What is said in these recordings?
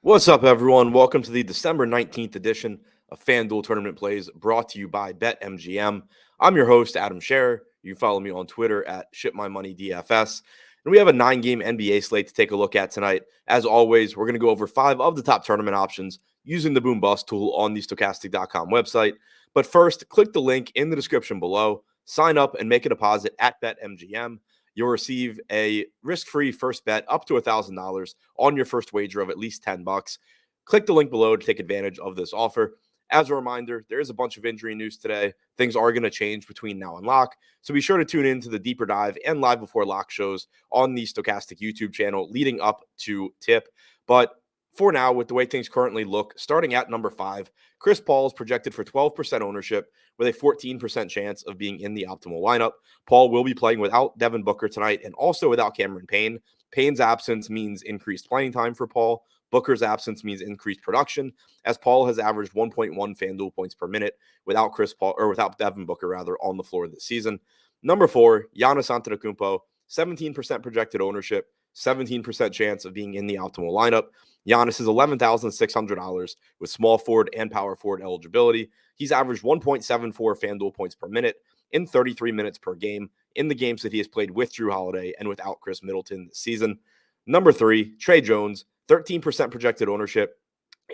What's up, everyone? Welcome to the December 19th edition of FanDuel Tournament Plays, brought to you by BetMGM. I'm your host, Adam Scherer. You can follow me on Twitter at ShipMyMoney DFS. And we have a 9-game NBA slate to take a look at tonight. As always, we're going to go over 5 of the top tournament options using the Boom Bust tool on the Stokastic.com website. But first, click the link in the description below, sign up, and make a deposit at BetMGM. You'll receive a risk-free first bet up to $1,000 on your first wager of at least $10. Click the link below to take advantage of this offer. As a reminder, there is a bunch of injury news today. Things are going to change between now and lock, so be sure to tune in to the deeper dive and live before lock shows on the Stokastic YouTube channel leading up to tip. But for now, with the way things currently look, starting at number 5, Chris Paul is projected for 12% ownership with a 14% chance of being in the optimal lineup. Paul will be playing without Devin Booker tonight and also without Cameron Payne. Payne's absence means increased playing time for Paul. Booker's absence means increased production, as Paul has averaged 1.1 FanDuel points per minute without without Devin Booker on the floor this season. Number 4, Giannis Antetokounmpo, 17% projected ownership, 17% chance of being in the optimal lineup. Giannis is $11,600 with small forward and power forward eligibility. He's averaged 1.74 FanDuel points per minute in 33 minutes per game in the games that he has played with Drew Holiday and without Chris Middleton this season. Number 3, Trey Jones, 13% projected ownership,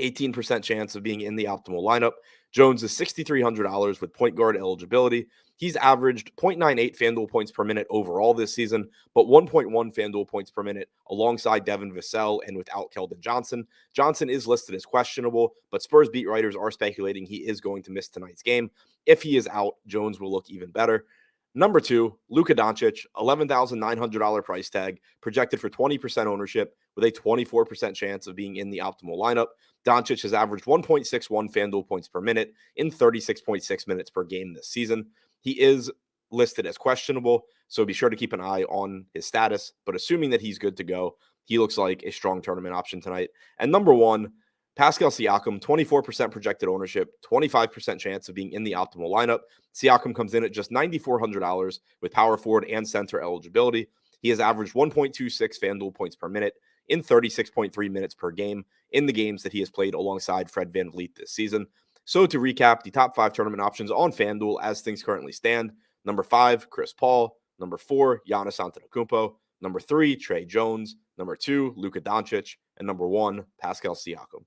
18% chance of being in the optimal lineup. Jones is $6,300 with point guard eligibility. He's averaged 0.98 FanDuel points per minute overall this season, but 1.1 FanDuel points per minute alongside Devin Vassell and without Keldon Johnson. Johnson is listed as questionable, but Spurs beat writers are speculating he is going to miss tonight's game. If he is out, Jones will look even better. Number 2, Luka Doncic, $11,900 price tag, projected for 20% ownership with a 24% chance of being in the optimal lineup. Doncic has averaged 1.61 FanDuel points per minute in 36.6 minutes per game this season. He is listed as questionable, so be sure to keep an eye on his status. But assuming that he's good to go, he looks like a strong tournament option tonight. And number 1, Pascal Siakam, 24% projected ownership, 25% chance of being in the optimal lineup. Siakam comes in at just $9,400 with power forward and center eligibility. He has averaged 1.26 FanDuel points per minute in 36.3 minutes per game in the games that he has played alongside Fred VanVleet this season. So to recap, the top 5 tournament options on FanDuel as things currently stand: number 5, Chris Paul; number 4, Giannis Antetokounmpo; number 3, Trey Jones; number 2, Luka Doncic; and number 1, Pascal Siakam.